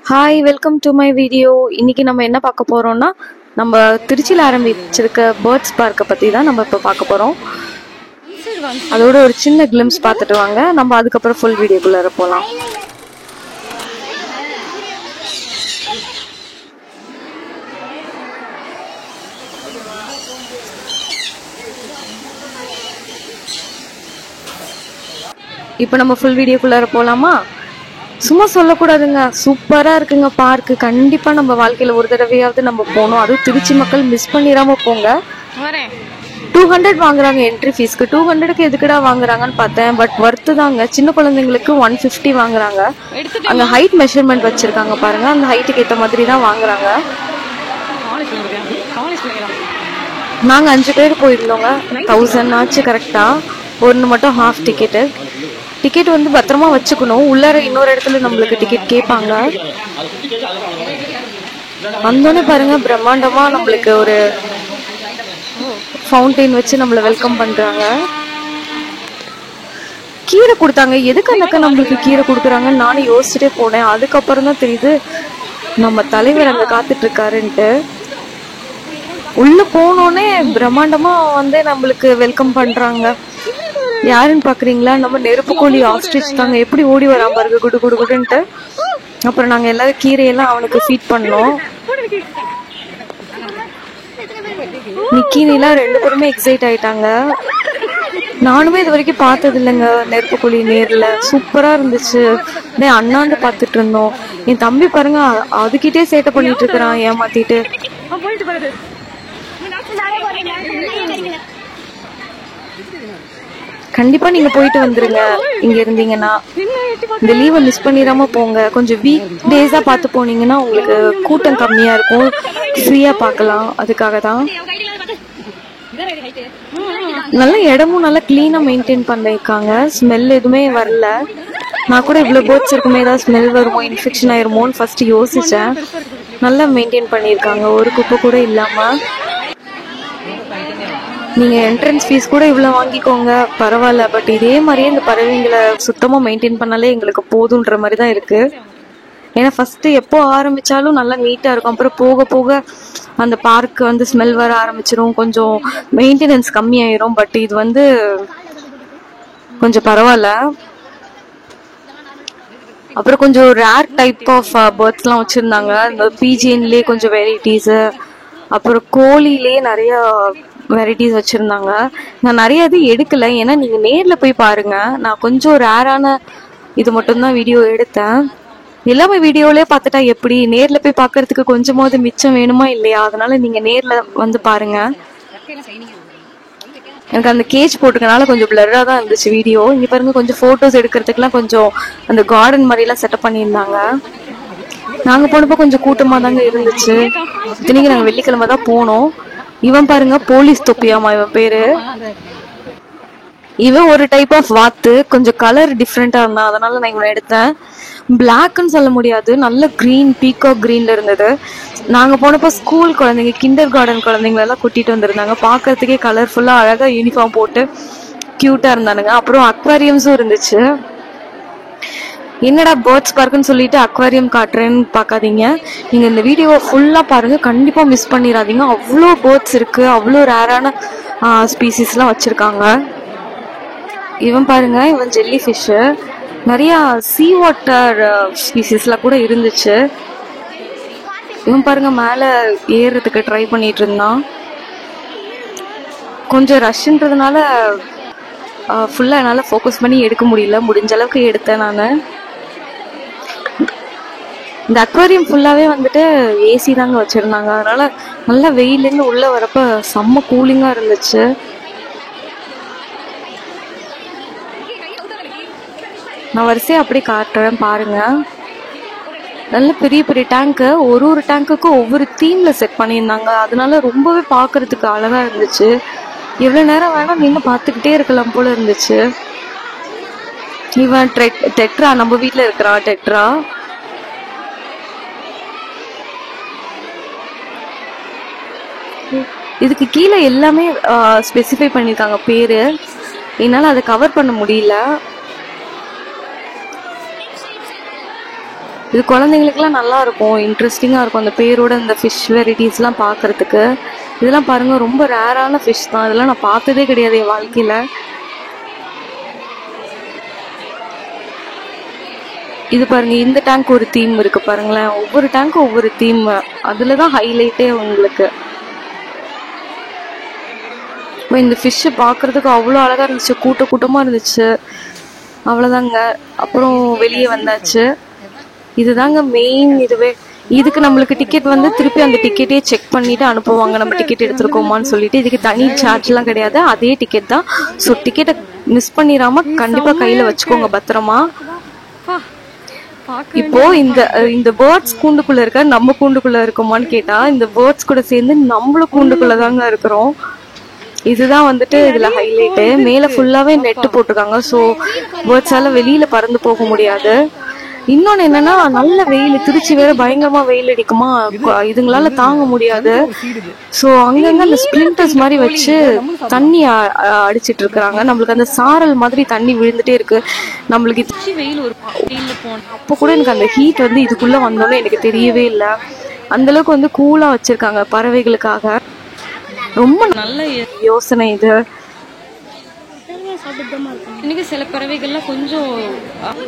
Hi, welcome to my video. இன்னைக்கு நம்ம என்ன பார்க்க போறோம்னா, நம்ம திருச்சியில் ஆரம்பிச்சிருக்க பேர்ட்ஸ் பார்க்கை பற்றி தான் நம்ம இப்போ பார்க்க போகிறோம். அதோட ஒரு சின்ன கிளிம்ஸ் பார்த்துட்டு வாங்க, நம்ம அதுக்கப்புறம் ஃபுல் வீடியோக்குள்ளார போகலாம். இப்போ நம்ம ஃபுல் வீடியோக்குள்ளார போகலாமா? சும்மா சொல்லக்கூடாதுங்க, சூப்பராக இருக்குங்க பார்க்கு. கண்டிப்பாக நம்ம வாழ்க்கையில் ஒரு தடவையாவது நம்ம போகணும். அதுவும் திருச்சி மக்கள் மிஸ் பண்ணிடாம போங்க. 200 வாங்குறாங்க என்ட்ரி ஃபீஸ்க்கு. 200க்கு எதுக்குடா வாங்குறாங்கன்னு பார்த்தேன், பட் ஒர்த்து தாங்க. சின்ன குழந்தைங்களுக்கு 150 வாங்குறாங்க. அங்கே ஹைட் மெஷர்மெண்ட் வச்சுருக்காங்க பாருங்க, அந்த ஹைட்டுக்கு ஏற்ற மாதிரி தான் வாங்குறாங்க. நாங்கள் 5 பேர் போயிருந்தோங்க. 1000 ஆச்சு கரெக்டாக. ஒன்று மட்டும் ஹாஃப் டிக்கெட்டு. டிக்கெட் வந்து பத்திரமா வச்சுக்கணும். உள்ளார இன்னொரு இடத்துல நம்மளுக்கு டிக்கெட் கேட்பாங்க. வந்தோடனே பாருங்க, பிரம்மாண்டமா நம்மளுக்கு ஒரு ஃபவுண்டைன் வச்சு நம்மளை வெல்கம் பண்றாங்க. கீரை கொடுத்தாங்க. எதுக்கு அந்த நம்மளுக்கு கீரை கொடுக்குறாங்கன்னு நானும் யோசிச்சுட்டே போனேன். அதுக்கப்புறம் தான் தெரியுது நம்ம தலைவர் அங்க காத்துட்டு இருக்காருன்ட்டு. உள்ள போனோடனே பிரம்மாண்டமா வந்து நம்மளுக்கு வெல்கம் பண்றாங்க. யாருன்னு பாக்குறீங்களா? நம்ம நெருப்புக்கோழி ஆஸ்ட்ரிச் தாங்க. எப்படி ஓடி வராம பாருங்க, குடு குடு குடுன்ட்டு. அப்புறம் நாங்க எல்லாரும் கீரையெல்லாம் அவனுக்கு ஃபீட் பண்ணோம். நிக்கினிலாம் 2 பேருமே எக்ஸைட் ஆயிட்டாங்க. நானுமே இது வரைக்கும் பார்த்தது இல்லைங்க நெருப்புக்கோழி நேர்ல. சூப்பரா இருந்துச்சு. அண்ணாந்து பார்த்துட்டு இருந்தோம். என் தம்பி பாருங்க, அதுகிட்டே சேட்டை பண்ணிட்டு இருக்கிறான் ஏமாத்திட்டு. கண்டிப்பா நீங்க போயிட்டு வந்துருங்க. இங்க இருந்தீங்கன்னா இந்த லீவை மிஸ் பண்ணிடாம போங்க. கொஞ்சம் வீக் டேஸா பார்த்து போனீங்கன்னா உங்களுக்கு கூட்டம் கம்மியா இருக்கும், ஃப்ரீயா பார்க்கலாம். அதுக்காக தான். நல்ல இடமும் நல்லா கிளீனா மெயின்டைன் பண்ணிருக்காங்க. ஸ்மெல் எதுவுமே வரல. நான் கூட இவ்வளவு பேர்ட்ஸ் இருக்குமே ஏதாவது ஸ்மெல் வருமோ, இன்ஃபெக்ஷன் ஆயிருமோன்னு ஃபர்ஸ்ட் யோசிச்சேன். நல்லா மெயின்டைன் பண்ணிருக்காங்க, ஒரு குப்பை கூட இல்லாம. நீங்க என்ட்ரன்ஸ் ஃபீஸ் கூட இவ்வளவு வாங்கிக்கோங்க, பரவாயில்ல. பட் இதே மாதிரியே இந்த பறவைங்களை சுத்தமா மெயின்டைன் பண்ணாலே எங்களுக்கு போதுன்ற மாதிரி தான் இருக்கு. ஏன்னா ஃபர்ஸ்ட் எப்போ ஆரம்பிச்சாலும் நல்லா நீட்டா இருக்கும். அப்புறம் போக போக அந்த பார்க் வந்து ஸ்மெல் வர ஆரம்பிச்சிடும், கொஞ்சம் மெயின்டெனன்ஸ் கம்மியாயிரும். பட் இது வந்து கொஞ்சம் பரவாயில்ல. அப்புறம் கொஞ்சம் ரேர் டைப் ஆஃப் பேர்ட்ஸ் எல்லாம் வச்சிருந்தாங்க. இந்த பீஜியன்லயே கொஞ்சம் வெரைட்டிஸ், அப்புறம் கோழிலேயே நிறைய வெரைட்டிஸ் வச்சிருந்தாங்க. நான் நிறைய இது எடுக்கல, ஏன்னா நீங்க நேர்ல போய் பாருங்க. நான் கொஞ்சம் ரேரான இது மட்டும்தான் வீடியோ எடுத்தேன். எல்லாமே வீடியோலயே பார்த்துட்டா எப்படி? நேர்ல போய் பார்க்கறதுக்கு கொஞ்சமாவது மிச்சம் வேணுமா இல்லையா? அதனால நீங்க நேர்ல வந்து பாருங்க. எனக்கு அந்த கேஜ் போட்டுக்கனால கொஞ்சம் பிளரா தான் இருந்துச்சு வீடியோ. இங்க பாருங்க, கொஞ்சம் போட்டோஸ் எடுக்கிறதுக்குலாம் கொஞ்சம் அந்த கார்டன் மாதிரி எல்லாம் செட்டப் பண்ணியிருந்தாங்க. நாங்க போனப்போ கொஞ்சம் கூட்டமா தாங்க இருந்துச்சு. இத்தனைக்கு நாங்க வெள்ளிக்கிழமை தான் போனோம். இவன் பாருங்க, போலீஸ் தொப்பியாமா இவன் பேரு. இவன் ஒரு டைப் ஆஃப் வாத்து, கொஞ்சம் கலர் டிஃப்ரெண்டா இருந்தான், அதனால நான் இவனை எடுத்தேன். பிளாக்ன்னு சொல்ல முடியாது, நல்ல கிரீன், பீகாக் கிரீன்ல இருந்தது. நாங்க போனப்போ ஸ்கூல் குழந்தைங்க, கிண்டர் கார்டன் குழந்தைங்க எல்லாம் கூட்டிட்டு வந்திருந்தாங்க. பாக்குறதுக்கே கலர்ஃபுல்லா அழகா யூனிஃபார்ம் போட்டு கியூட்டா இருந்தானுங்க. அப்புறம் அக்வாரியம்ஸும் இருந்துச்சு. என்னடா பேர்ட்ஸ் பார்க்குன்னு சொல்லிட்டு அக்வாரியம் காட்டுறேன்னு பார்க்காதீங்க. நீங்க இந்த வீடியோவை ஃபுல்லா பாருங்க, கண்டிப்பா மிஸ் பண்ணிடாதீங்க. அவ்வளோ பேர்ட்ஸ் இருக்கு, அவ்வளோ ரேரான ஸ்பீசிஸ்லாம் வச்சிருக்காங்க. இவன் பாருங்க, இவன் ஜெல்லி ஃபிஷ்ஷு. நிறைய சீ வாட்டர் ஸ்பீசிஸ்லாம் கூட இருந்துச்சு. இவன் பாருங்க, மேலே ஏறுறதுக்கு ட்ரை பண்ணிட்டு இருந்தான். கொஞ்சம் ரஷ்ன்றதுனால ஃபுல்லா என்னால் ஃபோக்கஸ் பண்ணி எடுக்க முடியல. முடிஞ்ச அளவுக்கு எடுத்தேன் நான். இந்த அக்வாரியம் ஃபுல்லாவே வந்துட்டு ஏசி தாங்க வச்சிருந்தாங்க. அதனால நல்லா வெயிலேருந்து உள்ள வரப்ப செம்ம கூலிங்கா இருந்துச்சு. நான் வரிசையா அப்படியே காட்டுறேன் பாருங்க. நல்ல பெரிய பெரிய டேங்க்கு, ஒரு டேங்குக்கும் ஒவ்வொரு தீம்ல செட் பண்ணியிருந்தாங்க. அதனால ரொம்பவே பார்க்கறதுக்கு அழகா இருந்துச்சு. எவ்வளவு நேரம் வேணா நின்று பார்த்துக்கிட்டே இருக்கலாம் போல இருந்துச்சு. இவன் டெட்ரா, நம்ம வீட்டுல இருக்கிறான் டெட்ரா. இதுக்கு கீழே எல்லாமே ஸ்பெசிஃபை பண்ணியிருக்காங்க பேரு. என்னால் அதை கவர் பண்ண முடியல. இது குழந்தைங்களுக்குலாம் நல்லா இருக்கும், இன்ட்ரெஸ்டிங்காக இருக்கும் அந்த பேரோட இந்த ஃபிஷ் வெரைட்டிஸ்லாம் பார்க்குறதுக்கு. இதெல்லாம் பாருங்கள், ரொம்ப ரேரான ஃபிஷ் தான், இதெல்லாம் நான் பார்த்ததே கிடையாது என் வாழ்க்கையில். இது பாருங்க, இந்த டேங்க் ஒரு தீம் இருக்கு பாருங்களேன், ஒவ்வொரு டேங்க்கும் ஒவ்வொரு தீம், அதில் தான் ஹைலைட்டே உங்களுக்கு. இந்த ஃபிஷ்ஷை பார்க்குறதுக்கு அவ்வளோ அழகாக இருந்துச்சு, கூட்டமாக இருந்துச்சு. அவ்வளோதாங்க, அப்புறம் வெளியே வந்தாச்சு. இதுதாங்க மெயின். இதுக்கு நம்மளுக்கு டிக்கெட் வந்து திருப்பி அந்த டிக்கெட்டே செக் பண்ணிட்டு அனுப்புவாங்க, நம்ம டிக்கெட் எடுத்துருக்கோமான்னு சொல்லிட்டு. இதுக்கு தனி சார்ஜ்லாம் கிடையாது, அதே டிக்கெட் தான். ஸோ டிக்கெட்டை மிஸ் பண்ணிடாம கண்டிப்பாக கையில் வச்சுக்கோங்க பத்திரமா. இப்போ இந்த பேர்ட்ஸ் கூண்டுக்குள்ள இருக்க நம்ம கூண்டுக்குள்ள இருக்கோமான்னு கேட்டா, இந்த பேர்ட்ஸ் கூட சேர்ந்து நம்மளும் கூண்டுக்குள்ள தாங்க இருக்கிறோம். இதுதான் வந்துட்டு இதுல ஹைலைட்டு. மேல ஃபுல்லாவே நெட்டு போட்டிருக்காங்க, ஸோ பேர்ட்ஸால வெளியில பறந்து போக முடியாது. இன்னொன்னு என்னன்னா, நல்ல வெயில், திருச்சி வேற பயங்கரமா வெயில் அடிக்குமா, இதுங்களால தாங்க முடியாது. ஸோ அங்கங்க அந்த ஸ்பிளிண்டர்ஸ் மாதிரி வச்சு தண்ணி அடிச்சிட்டு இருக்கிறாங்க. நம்மளுக்கு அந்த சாரல் மாதிரி தண்ணி விழுந்துட்டே இருக்கு. நம்மளுக்கு வெயில் ஒரு வெயில்ல போனோம், அப்போ கூட எனக்கு அந்த ஹீட் வந்து இதுக்குள்ள வந்தோன்னு எனக்கு தெரியவே இல்லை. அந்த அளவுக்கு வந்து கூலா வச்சிருக்காங்க பறவைகளுக்காக. ரொம்ப நல்ல யோசனை இது. இன்னைக்கு சில பறவைகள்லாம் கொஞ்சம்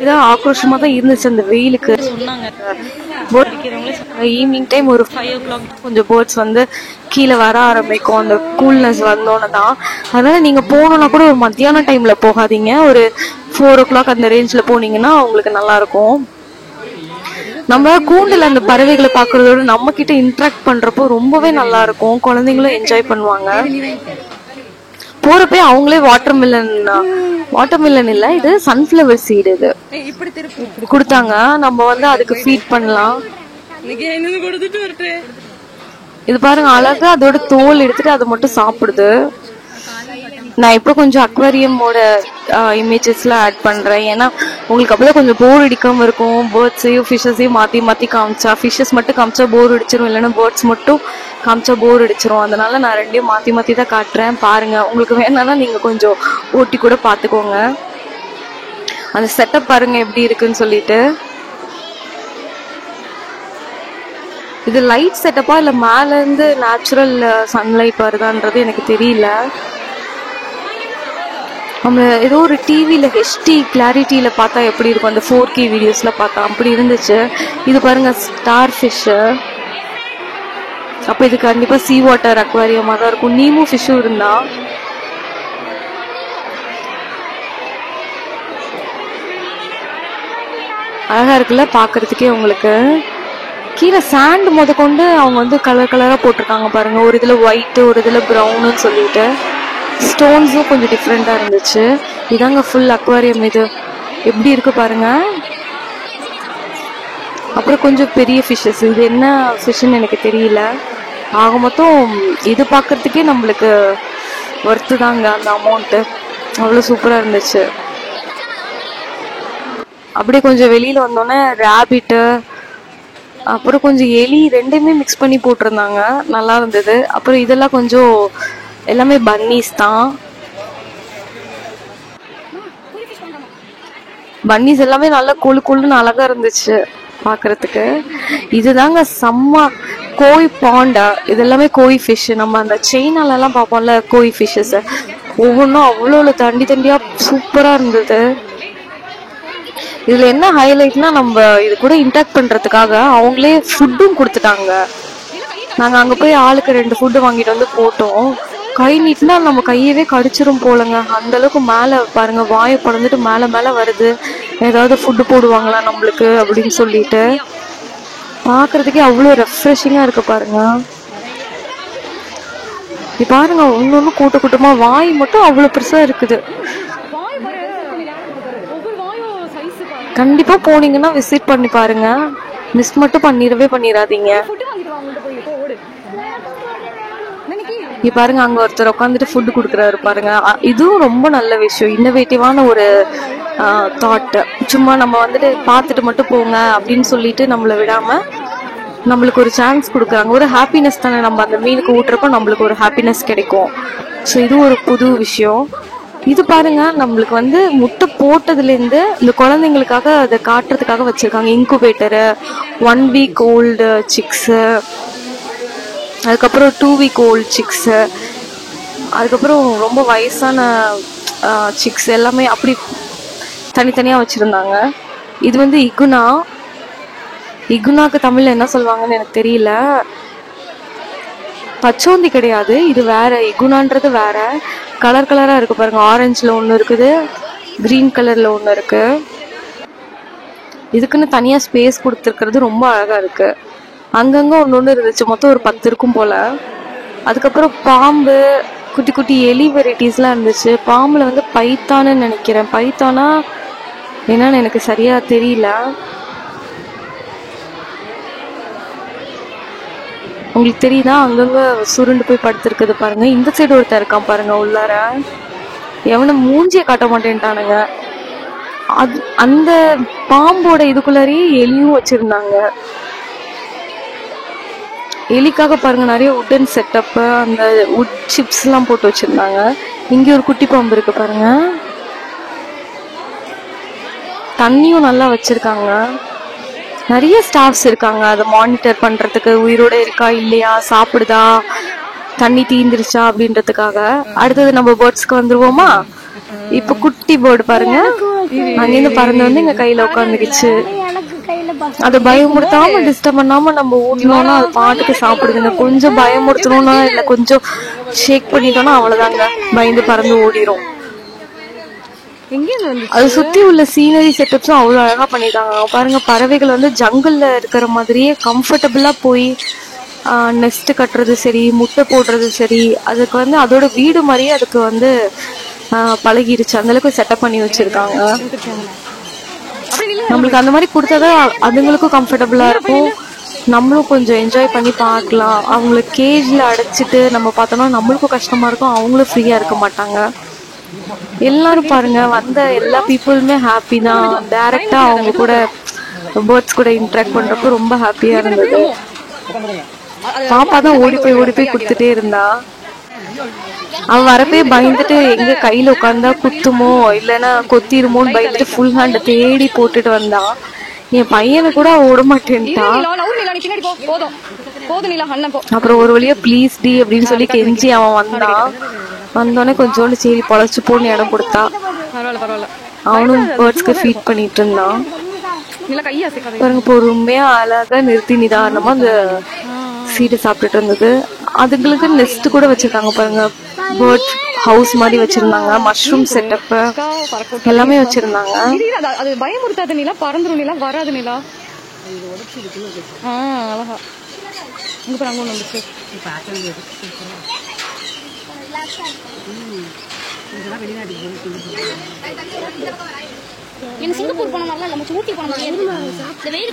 இதான் ஆக்ரோஷமா தான் இருந்துச்சு அந்த வெயிலுக்கு. சொன்னாங்க போட் அடிக்கிறவங்களே ஈவினிங் டைம் ஒரு 5 o'clock கொஞ்சம் போட்ஸ் வந்து கீழே வர ஆரம்பிக்கும், அந்த கூல்னஸ் வந்தோன்னு தான். அதனால நீங்க போனோம்னா கூட ஒரு மத்தியான டைம்ல போகாதீங்க, ஒரு 4 o'clock அந்த ரேஞ்ச்ல போனீங்கன்னா உங்களுக்கு நல்லா இருக்கும். நம்ம கூண்டுல அந்த பறவைகளை பாக்குறதோட நம்ம கிட்ட இன்ட்ராக்ட் பண்றப்போ ரொம்பவே நல்லா இருக்கும், குழந்தைங்களும் என்ஜாய் பண்ணுவாங்க. போறப்பே அவங்களே வாட்டர் மில்லன் இல்ல, இது சன்ஃபிளவர் சீடு இது கொடுத்தாங்க, நம்ம வந்து அதுக்கு ஃபீட் பண்ணலாம். இது பாருங்க, அழகா அதோட தோல் எடுத்துட்டு அதை மட்டும் சாப்பிடுது. நான் இப்போ கொஞ்சம் அக்வாரியமோட இமேஜஸ்லாம் ஆட் பண்ணுறேன், ஏன்னா உங்களுக்கு அப்போதான் கொஞ்சம் போர் அடிக்காமல் இருக்கும். பேர்ட்ஸையும் ஃபிஷ்ஷஸையும் மாற்றி காமிச்சா, ஃபிஷ்ஷஸ் மட்டும் காமிச்சா போர் அடிச்சிடும், இல்லைன்னா பேர்ட்ஸ் மட்டும் காமிச்சா போர் அடிச்சிடும். அதனால நான் ரெண்டையும் மாற்றி தான் காட்டுறேன். பாருங்கள், உங்களுக்கு வேணான்னா நீங்கள் கொஞ்சம் ஓட்டி கூட பார்த்துக்கோங்க. அந்த செட்டப் பாருங்கள் எப்படி இருக்குன்னு சொல்லிட்டு. இது லைட் செட்டப்பா இல்லை மேலேருந்து நேச்சுரல் சன்லைட் வருதான்றது எனக்கு தெரியல. நம்ம ஏதோ ஒரு டிவியில் ஹெச்டி கிளாரிட்டியில் பார்த்தா எப்படி இருக்கும், அந்த 4K வீடியோஸில் பார்த்தா அப்படி இருந்துச்சு. இது பாருங்கள், ஸ்டார் ஃபிஷ்ஷு. அப்போ இது கண்டிப்பாக சீ வாட்டர் அக்வாரியமாக தான் இருக்கும். நீமு ஃபிஷ்ஷும் இருந்தா. அழகாக இருக்குல்ல பார்க்குறதுக்கே உங்களுக்கு. கீழே சாண்ட் கொண்டு அவங்க வந்து கலராக போட்டிருக்காங்க பாருங்க, ஒரு இதில் ஒயிட்டு ஒரு இதில் ப்ரௌன்னு சொல்லிட்டு. ஸ்டோன்ஸும் கொஞ்சம் டிஃப்ரெண்டாக இருந்துச்சு. இதாங்க ஃபுல் அக்வாரியம். இது எப்படி இருக்கு பாருங்க. அப்புறம் கொஞ்சம் பெரிய ஃபிஷ்ஷஸ், இது என்ன ஃபிஷ்ஷுன்னு எனக்கு தெரியல. ஆக மொத்தம் இது பார்க்கறதுக்கே நம்மளுக்கு ஒர்த்து தாங்க அந்த அமௌண்ட்டு. அவ்வளோ சூப்பராக இருந்துச்சு. அப்படியே கொஞ்சம் வெளியில் வந்தோன்னே ரேபிட்டு அப்புறம் கொஞ்சம் எலி ரெண்டுமே மிக்ஸ் பண்ணி போட்டிருந்தாங்க, நல்லா இருந்தது. அப்புறம் இதெல்லாம் கொஞ்சம் எல்லாமே பன்னீஸ் தான். பன்னீஸ் எல்லாமே நல்லா கொழுன்னு அழகா இருந்துச்சு பார்க்கறதுக்கு. இதுதாங்க செம்ம கோய் பாண்டா, இது எல்லாமே கோய் ஃபிஷ். நம்ம அந்த சைனாலெல்லாம் பார்ப்போம்ல கோய் ஃபிஷ்ஷஸ், ஒவ்வொன்றும் அவ்வளோ தண்டியா சூப்பரா இருந்தது. இதுல என்ன ஹைலைட்னா, நம்ம இது கூட இன்டாக்ட் பண்றதுக்காக அவங்களே ஃபுட்டும் கொடுத்துட்டாங்க. நாங்க அங்க போய் ஆளுக்கு 2 ஃபுட்டு வாங்கிட்டு வந்து போட்டோம். கை நீட்டினா நம்ம கையவே கடிச்சிரும் போலங்க, அந்த அளவுக்கு மேல பாருங்க வாயை பறந்துட்டு மேல வருது. ஏதாவது ஃபுட்டு போடுவாங்களா நம்மளுக்கு அப்படின்னு சொல்லிட்டு. பாக்குறதுக்கே அவ்வளோ ரெஃப்ரெஷிங்கா இருக்கு பாருங்க. இது பாருங்க, ஒன்னொன்னு கூட்டமா வாய் மட்டும் அவ்வளோ பெருசா இருக்குது. கண்டிப்பா போனீங்கன்னா விசிட் பண்ணி பாருங்க, மிஸ் மட்டும் பண்ணிடாதீங்க. இங்க பாருங்க, அங்க ஒருத்தர் உட்காந்துட்டு ஃபுட் கொடுக்குறாரு பாருங்க. இதுவும் ரொம்ப நல்ல விஷயம், இன்னோவேட்டிவான ஒரு தாட். சும்மா நம்ம வந்துட்டு பார்த்துட்டு மட்டும் போங்க அப்படின்னு சொல்லிட்டு நம்மளை விடாம நம்மளுக்கு ஒரு சான்ஸ் கொடுக்குறாங்க. ஒரு ஹாப்பினஸ் தானே, நம்ம அந்த மீனுக்கு ஊட்டுறப்போ நம்மளுக்கு ஒரு ஹாப்பினஸ் கிடைக்கும். ஸோ இது ஒரு புது விஷயம். இது பாருங்க, நம்மளுக்கு வந்து முட்டை போட்டதுலேருந்து இந்த குழந்தைங்களுக்காக அதை காட்டுறதுக்காக வச்சிருக்காங்க. இன்குபேட்டரு, 1 வீக் ஓல்டு சிக்ஸு, அதுக்கப்புறம் 2 வீக் ஓல்டு சிக்ஸு, அதுக்கப்புறம் ரொம்ப வயசான சிக்ஸ் எல்லாமே அப்படி தனித்தனியாக வச்சுருந்தாங்க. இது வந்து இகுனா. இகுனாக்கு தமிழில் என்ன சொல்லுவாங்கன்னு எனக்கு தெரியல. பச்சோந்தி கிடையாது, இது வேற. இகுனான்றது வேற. கலர் கலராக இருக்குது பாருங்க. ஆரஞ்சில் ஒன்று இருக்குது, க்ரீன் கலரில் ஒன்று இருக்குது. இதுக்குன்னு தனியாக ஸ்பேஸ் கொடுத்துருக்கிறது ரொம்ப அழகாக இருக்குது. அங்கங்கே ஒன்று ஒன்று இருந்துச்சு, மொத்தம் ஒரு 10 இருக்கும் போல். அதுக்கப்புறம் பாம்பு, குட்டி குட்டி எலி வெரைட்டிஸ்லாம் இருந்துச்சு. பாம்பில் வந்து பைத்தான்னு நினைக்கிறேன். பைத்தானா என்னன்னு எனக்கு சரியாக தெரியல. உங்களுக்கு தெரியுதா? அங்கங்க சுருண்டு போய் படுத்துருக்குது பாருங்க. இந்த சைடு ஒருத்தர் இருக்கான் பாருங்க உள்ளார. எவனை மூஞ்சியை காட்ட மாட்டேன்ட்டானுங்க. அந்த பாம்போட இதுக்குள்ளாரையே எலியும் வச்சிருந்தாங்க. எலிக்காக பாருங்க நிறைய உட்டன் செட்டப், அந்த உட் சிப்ஸ் எல்லாம் போட்டு வச்சிருந்தாங்க. இங்க ஒரு குட்டி பாம்பு இருக்கு பாருங்க. தண்ணியும் நல்லா வச்சிருக்காங்க. நிறைய ஸ்டாஃப்ஸ் இருக்காங்க அதை மானிட்டர் பண்றதுக்கு, உயிரோட இருக்கா இல்லையா, சாப்பிடுதா, தண்ணி தீந்துருச்சா அப்படின்றதுக்காக. அடுத்தது நம்ம பேர்ட்ஸ்க்கு வந்துருவோமா? இப்ப குட்டி பேர்டு பாருங்க, அங்கிருந்து பறந்து வந்து எங்க கையில உட்காந்துக்குச்சு. அதை பயமுறுத்தாம டிஸ்டர்ப் பண்ணாம நம்ம ஊட்டினோம்னா அது பாட்டுக்கு சாப்பிடுதுங்க. கொஞ்சம் பயமுறுத்தணும்னா இல்ல கொஞ்சம் ஷேக் பண்ணிட்டோம்னா அவ்வளவுதாங்க, பயந்து பறந்து ஓடிடும். அது சுத்தி உள்ள சீனரி செட்டப்ஸும் அவ்வளவு அழகா பண்ணிட்டாங்க பாருங்க. பறவைகள் வந்து ஜங்கிள்ல இருக்கிற மாதிரியே கம்ஃபர்டபுளா போய் நெஸ்ட் கட்டுறது சரி, முட்டை போடுறது சரி, அதுக்கு வந்து அதோட வீடு மாதிரியே அதுக்கு வந்து பழகிருச்சு. அந்த அளவுக்கு செட்டப் பண்ணி வச்சிருக்காங்க. நம்மளுக்கு அந்த மாதிரி கொடுத்தாதான் அதுங்களுக்கும் கம்ஃபர்டபுளா இருக்கும், நம்மளும் கொஞ்சம் என்ஜாய் பண்ணி பார்க்கலாம். அவங்கள கேஜ்ல அடைச்சிட்டு நம்ம பார்த்தோம்னா நம்மளுக்கும் கஷ்டமா இருக்கும், அவங்களும் ஃப்ரீயா இருக்க மாட்டாங்க. எல்லாரும் பாருங்க, வந்த எல்லா பீப்புளுமே ஹாப்பி தான். டைரக்டா அவங்க கூட பேர்ட்ஸ் கூட இன்டராக்ட் பண்றப்போ ரொம்ப ஹாப்பியா இருந்தது. பாப்பா தான் ஓடி போய் கொடுத்துட்டே இருந்தா. அவன் வரப்பே பயந்துட்டு எங்க கையில உட்காந்தா குத்துமோ இல்லைன்னா கொத்திருமோன்னு பயந்துட்டு ஃபுல் ஹேண்ட் தேடி போட்டுட்டு வந்தான். என் பையனை கூட ஓட மாட்டேன்ட்டா. அப்புறம் ஒரு வழியா ப்ளீஸ் டி அப்படின்னு சொல்லி கெஞ்சி அவன் வந்தான். வந்தோடனே கொஞ்சோண்டு சரி பொழைச்சு போன்னு இடம் கொடுத்தா. அவனும் பேர்ட்ஸ்க்கு ஃபீட் பண்ணிட்டு இருந்தான் பாருங்க. பொறுமையா அழகா நிறுத்தி நிதானமா அந்த சீடை சாப்பிட்டுட்டு இருந்தது. அதுங்களுக்கு நெஸ்ட் கூட வச்சிருக்காங்க பாருங்க. பேர்ட் ஹவுஸ் மாதிரி வச்சிருந்தாங்க, மஷ்ரூம் செட்டப் எல்லாமே வச்சிருந்தாங்க. அது பயமுறுத்தாத நிலா, பறந்துரும் நிலா, வராது நிலா. அழகா இங்க பாருங்க ஒண்ணு வந்துச்சு.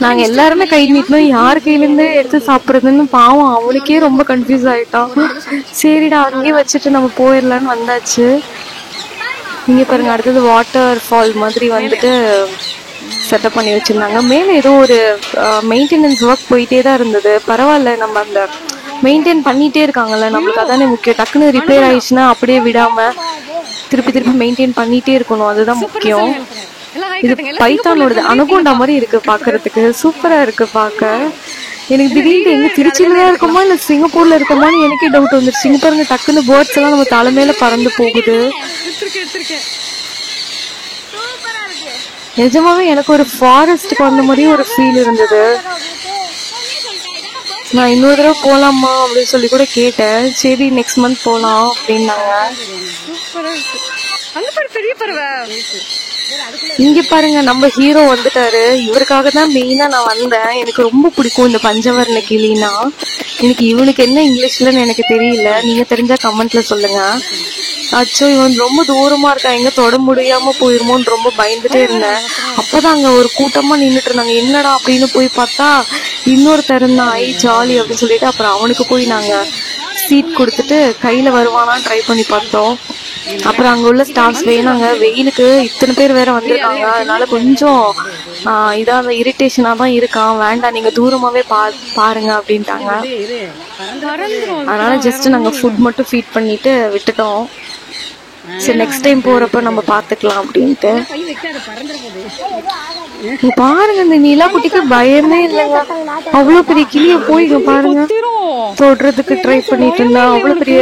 நாங்க எல்லாருமே கை நீட்டணும், யாரு கையில இருந்து எடுத்து சாப்பிடுறதுன்னு பாவம் அவனுக்கே ரொம்ப கன்ஃபியூஸ் ஆயிட்டான். சரிடா அங்கேயே வச்சுட்டு நம்ம போயிடலான்னு வந்தாச்சு. இங்க பாருங்க, அடுத்தது வாட்டர் ஃபால் மாதிரி வந்துட்டு செட்டப் பண்ணி வச்சிருந்தாங்க. மேல ஏதோ ஒரு மெயின்டெனன்ஸ் ஒர்க் போயிட்டே தான் இருந்தது. பரவாயில்ல, நம்ம அந்த மெயின்டைன் பண்ணிட்டே இருக்காங்கல்ல, நம்மளுக்கு அதானே முக்கியம். டக்குன்னு ரிப்பேர் ஆயிடுச்சுன்னா அப்படியே விடாம திருப்பி மெயின்டைன் பண்ணிட்டே இருக்கணும், அதுதான் முக்கியம். இது பைத்தானோடது. அனகோண்டா மாதிரி இருக்கு பாக்குறதுக்கு, சூப்பரா இருக்கு பாக்க. எனக்கு திடீர்னு எங்க திருச்சியில தான் இருக்குமா இல்ல சிங்கப்பூர்ல இருக்குமான்னு எனக்கே டவுட் வந்துருச்சு. இங்க பாருங்க, டக்குன்னு பேர்ட்ஸ் எல்லாம் நம்ம தலைமையில பறந்து போகுது. நிஜமாவே எனக்கு ஒரு ஃபாரஸ்ட்டுக்கு வந்த மாதிரி ஒரு ஃபீல் இருந்தது. நான் இன்னொரு தடவை போலாமா அப்படின்னு சொல்லி கூட கேட்டேன். சரி நெக்ஸ்ட் மந்த் போலாம் அப்படின்னாங்க. இங்க பாருங்க, நம்ம ஹீரோ வந்துட்டாரு. இவருக்காக தான் மெயினா நான் வந்தேன். எனக்கு ரொம்ப பிடிக்கும் இந்த பஞ்சவர்ண கிளினா. எனக்கு இவனுக்கு என்ன இங்கிலீஷ்லன்னு எனக்கு தெரியல, நீங்க தெரிஞ்சா கமெண்ட்ல சொல்லுங்க. அச்சோ, இவன் ரொம்ப தூரமா இருக்கா, எங்க தொட முடியாம போயிருமோன்னு ரொம்ப பயந்துட்டே இருந்தேன். அப்பதான் அங்க ஒரு கூட்டமா நின்றுட்டு இருந்தாங்க. என்னடா அப்படின்னு போய் பார்த்தா இன்னொருத்தர் இருந்தான். ஐ ஜாலி அப்படின்னு சொல்லிட்டு அப்புறம் அவனுக்கு போய் நாங்க சீட் கொடுத்துட்டு கையில வருவானான்னு ட்ரை பண்ணி பார்த்தோம். அப்புறம் அங்க உள்ள ஸ்டாஃப்ஸ் வேணாங்க, வெயிலுக்கு இத்தனை பேர் வேற வந்திருக்காங்க, அதனால கொஞ்சம் இதான் இரிட்டேஷனா தான் இருக்கான், வேண்டாம் நீங்க தூரமாவே பாருங்க அப்படின்ட்டாங்க. அதனால ஜஸ்ட் நாங்க ஃபுட் மட்டும் ஃபீட் பண்ணிட்டு விட்டுட்டோம். சரி நெக்ஸ்ட் டைம் போறப்ப நம்ம பாத்துக்கலாம் அப்படின்ட்டு. இங்க பாருங்க இந்த நிலா குட்டிக்கு பயமே இல்லைங்க. அவ்வளவு பெரிய கிளிய போய் இங்க பாருங்க தொடுறதுக்கு ட்ரை பண்ணிட்டு இருந்தா. அவ்வளவு பெரிய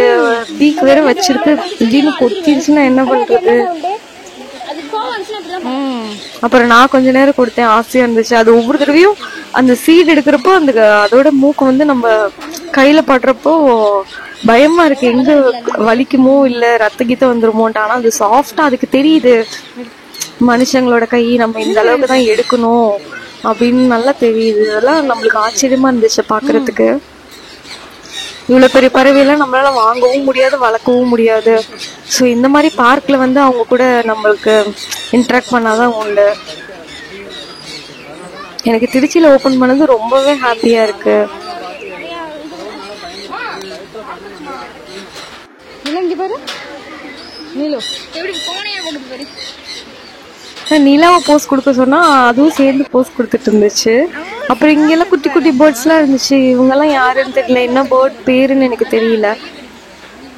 பீக் வேற வச்சிருக்கு. திடீர்னு கொத்திருச்சுன்னா என்ன பண்றது? அப்புறம் நான் கொஞ்ச நேரம் கொடுத்தேன், ஆசையா இருந்துச்சு. அது ஒவ்வொரு தடவையும் அந்த சீட் எடுக்கிறப்போ அந்த அதோட மூக்கு வந்து நம்ம கையில படுறப்போ பயமா இருக்கு, எங்க வலிக்குமோ இல்ல ரத்த கீத்த வந்துருமோன்ட்டு. ஆனா அது சாஃப்டா அதுக்கு தெரியுது மனுஷங்களோட கை நம்ம இந்த அளவுக்கு தான் எடுக்கணும் அப்படின்னு நல்லா தெரியுது. அதெல்லாம் நம்மளுக்கு ஆச்சரியமா இருந்துச்சு பாக்குறதுக்கு. இவ்வளவு பெரிய பறவையெல்லாம் நம்மளால வாங்கவும் முடியாது, வளர்க்கவும் முடியாது. ஸோ இந்த மாதிரி பார்க்ல வந்து அவங்க கூட நம்மளுக்கு இன்ட்ராக்ட் பண்ணாதான் உண்டு. எனக்கு திருச்சியில ஓபன் பண்ணது ரொம்பவே ஹாப்பியா இருக்கு. நிலாவை போஸ் கொடுக்க சொன்னா அதுவும் சேர்ந்து போஸ் கொடுத்துட்டு இருந்துச்சு. அப்புறம் இங்கெல்லாம் குட்டி குட்டி பேர்ட்ஸ் எல்லாம் இருந்துச்சு. இவங்கெல்லாம் யாருன்னு தெரியல, என்ன பேர்ட் பேருன்னு எனக்கு தெரியல.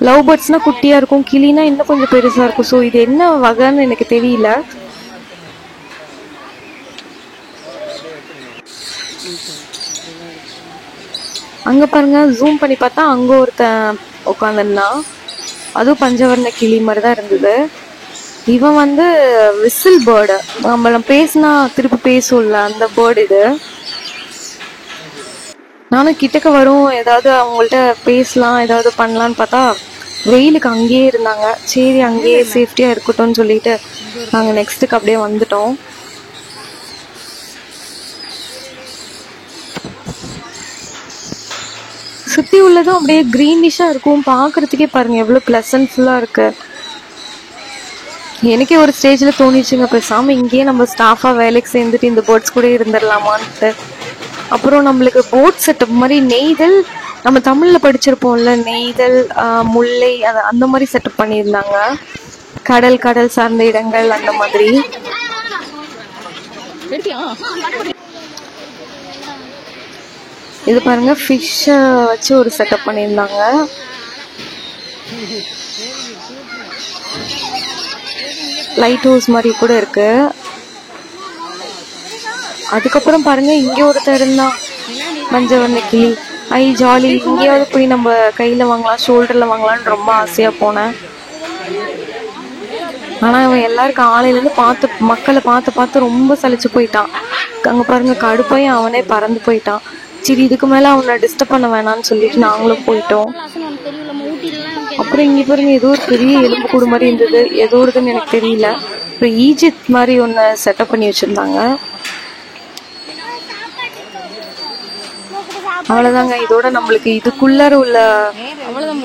லவ் பேர்ட்ஸ்னா குட்டியா இருக்கும், கிளினா இன்னும் கொஞ்சம் பெருசா இருக்கும். ஸோ இது என்ன வகைன்னு எனக்கு தெரியல. அங்க பாருங்க, ஜூம் பண்ணி பார்த்தா அங்க ஒருத்தன் உட்காந்துருந்தான். அதுவும் பஞ்சவர்ண கிளி மாதிரிதான் இருந்தது. இவன் வந்து விசில் பேர்டு, நம்மள பேசினா திருப்பி பேசும்ல அந்த பேர்டு இது. நானும் கிட்டக்க வரும் ஏதாவது அவங்கள்ட்ட பேசலாம் ஏதாவது பண்ணலான்னு பார்த்தா வெயிலுக்கு அங்கேயே இருந்தாங்க. சரி அங்கேயே சேஃப்டியா இருக்கட்டும்னு சொல்லிட்டு நாங்க நெக்ஸ்ட்டுக்கு அப்படியே வந்துட்டோம். சுத்தி உள்ளதும் அப்படியே கிரீனிஷா இருக்கும். பாக்குறதுக்கே பாருங்க எவ்வளவு பிளசன்ட்ஃபுல்லா இருக்கு. எனக்கே ஒரு ஸ்டேஜ்ல தோணிச்சுங்க, பேசாம இங்கேயே நம்ம ஸ்டாஃபா வேலைக்கு சேர்ந்துட்டு இந்த போட்ஸ் கூட இருந்துடலாமான்ட்டு. அப்புறம் நம்மளுக்கு போட் செட்டப் மாதிரி நெய்தல், நம்ம தமிழ்ல படிச்சிருப்போம்ல நெய்தல், முல்லை, அந்த மாதிரி செட்டப் பண்ணியிருந்தாங்க. கடல் கடல் சார்ந்த இடங்கள் அந்த மாதிரி. இது பாருங்க ஃபிஷ் வச்சு ஒரு செட்டப் பண்ணியிருந்தாங்க. லைட் ஹவுஸ் மாதிரி கூட இருக்கு. அதுக்கப்புறம் பாருங்க இங்க ஒருத்தர் இருந்தான் பஞ்சவர்ண கிளி. ஐ ஜாலி, இங்கேயாவது போய் நம்ம கையில வாங்கலாம் ஷோல்டர்ல வாங்கலாம்னு ரொம்ப ஆசையா போனேன். ஆனா அவன் எல்லாருக்கும் ஆலையில இருந்து பார்த்து மக்களை பார்த்து பார்த்து ரொம்ப சலிச்சு போயிட்டான். அங்க பாருங்க கடுப்பாய் அவனே பறந்து போயிட்டான். சரி இதுக்கு மேல அவனை டிஸ்டர்ப் பண்ண வேணாம்னு சொல்லிட்டு நாங்களும் போயிட்டோம். அப்புறம் இங்க பாருங்க ஏதோ ஒரு பெரிய எலும்பு கூடு மாதிரி இருந்தது, எதோடுதுன்னு எனக்கு தெரியல. அப்புறம் ஈஜிப்ட் மாதிரி ஒன்னு செட்டப் பண்ணி வச்சிருந்தாங்க. அவ்வளவுதாங்க, இதோட நம்மளுக்கு இதுக்குள்ளார உள்ள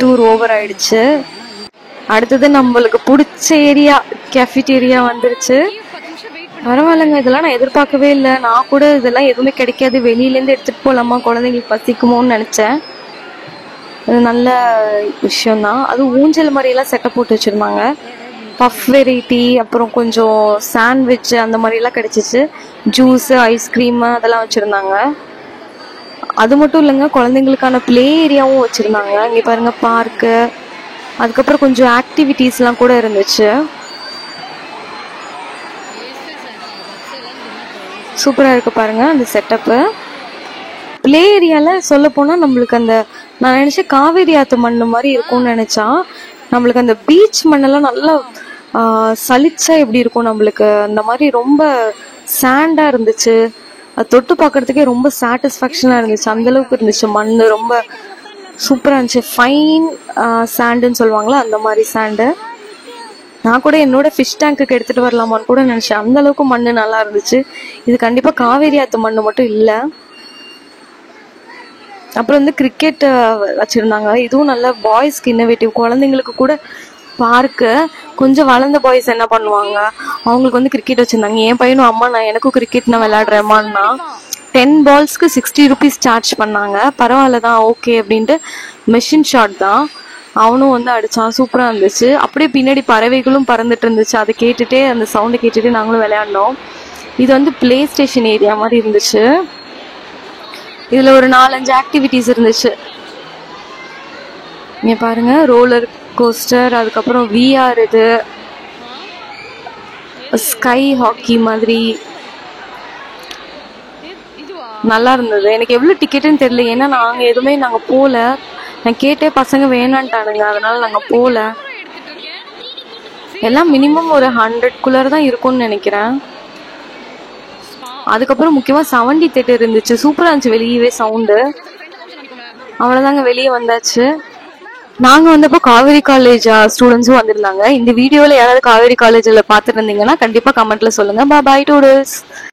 டூர் ஓவர் ஆயிடுச்சு. அடுத்தது நம்மளுக்கு பிடிச்ச ஏரியா கேஃபிடேரியா வந்துருச்சு. பரவாயில்லைங்க, இதெல்லாம் நான் எதிர்பார்க்கவே இல்லை. நான் கூட இதெல்லாம் எதுவுமே கிடைக்காது, வெளியில இருந்து எடுத்துட்டு போலாமா குழந்தைங்களுக்கு பசிக்குமோன்னு நினைச்சேன். அது நல்ல விஷயம்தான். அது ஊஞ்சல் மாதிரி எல்லாம் செட்டப் போட்டு வச்சிருந்தாங்க. பஃப் வெரைட்டி, அப்புறம் கொஞ்சம் சாண்ட்விச் அந்த மாதிரி எல்லாம் கிடைச்சிச்சு. ஜூஸ், ஐஸ்கிரீம் அதெல்லாம் வச்சிருந்தாங்க. அது மட்டும் இல்லைங்க, குழந்தைங்களுக்கான பிளே ஏரியாவும் வச்சிருந்தாங்க. இங்க பாருங்க பார்க்கு, அதுக்கப்புறம் கொஞ்சம் ஆக்டிவிட்டிஸ் எல்லாம் கூட இருந்துச்சு. சூப்பரா இருக்கு பாருங்க அந்த செட்டப்பு. பிளே ஏரியால சொல்ல போனா நம்மளுக்கு அந்த நான் நினைச்சேன் காவேரி ஆத்து மண்ணு மாதிரி இருக்கும்னு நினைச்சா, நம்மளுக்கு அந்த பீச் மண்ணெல்லாம் நல்லா சலிச்சா எப்படி இருக்கும் நம்மளுக்கு அந்த மாதிரி ரொம்ப சாண்டா இருந்துச்சு. அது தொட்டு பார்க்கறதுக்கே ரொம்ப சாட்டிஸ்ஃபேக்ஷனா இருந்துச்சு. அந்த அளவுக்கு இருந்துச்சு மண்ணு, ரொம்ப சூப்பரா இருந்துச்சு. ஃபைன் சாண்டுன்னு சொல்லுவாங்களா அந்த மாதிரி சாண்டு. நான் கூட என்னோட ஃபிஷ் டேங்க்கு எடுத்துட்டு வரலாமான்னு கூட நினைச்சேன், அந்த அளவுக்கு மண்ணு நல்லா இருந்துச்சு. இது கண்டிப்பா காவேரி ஆத்து மண்ணு மட்டும் இல்ல. அப்புறம் வந்து கிரிக்கெட் வச்சிருந்தாங்க. இதுவும் நல்ல பாய்ஸ்க்கு இன்னோவேட்டிவ். குழந்தைங்களுக்கு கூட பார்க்கு. கொஞ்சம் வளர்ந்த பாய்ஸ் என்ன பண்ணுவாங்க, அவங்களுக்கு வந்து கிரிக்கெட் வச்சிருந்தாங்க. என் பையனும் அம்மா நான் எனக்கும் கிரிக்கெட் நான் விளையாடுறேம்மான்னா 10 பால்ஸ்க்கு 60 rupees சார்ஜ் பண்ணாங்க. பரவாயில்லதான் ஓகே அப்படின்ட்டு. மெஷின் ஷாட் தான், அவனும் வந்து அடிச்சான், சூப்பரா இருந்துச்சு. அப்படியே பின்னாடி பறவைகளும் பறந்துட்டு இருந்துச்சு. அதை கேட்டுட்டே அந்த சவுண்டை கேட்டுட்டு நாங்களும் விளையாண்டோம். இது வந்து பிளே ஸ்டேஷன் ஏரியா மாதிரி இருந்துச்சு. இதுல ஒரு 4-5 ஆக்டிவிட்டிஸ் இருந்துச்சு. இங்க பாருங்க ரோலர் கோஸ்டர், அதுக்கப்புறம் விஆர், இது ஸ்கை ஹாக்கி மாதிரி நல்லா இருந்தது. எனக்கு எவ்வளோ டிக்கெட்டுன்னு தெரியல, ஏன்னா நாங்கள் போகல. நான் கேட்டே பசங்க வேணான்ட்டானுங்க, அதனால நாங்கள் போகல. எல்லாம் மினிமம் ஒரு 100 தான் இருக்கும்னு நினைக்கிறேன். அதுக்கப்புறம் முக்கியமாக 70 தேட்டர் இருந்துச்சு, சூப்பராக இருந்துச்சு. வெளியவே சவுண்டு. அவ்வளோதாங்க, வெளியே வந்தாச்சு. நாங்கள் வந்தப்போ காவேரி காலேஜ் ஸ்டூடெண்ட்ஸும் வந்திருந்தாங்க. இந்த வீடியோவில் யாராவது காவேரி காலேஜில் பார்த்துட்டு இருந்தீங்கன்னா கண்டிப்பாக கமெண்ட்டில் சொல்லுங்கள். பாய் டூடல்ஸ்.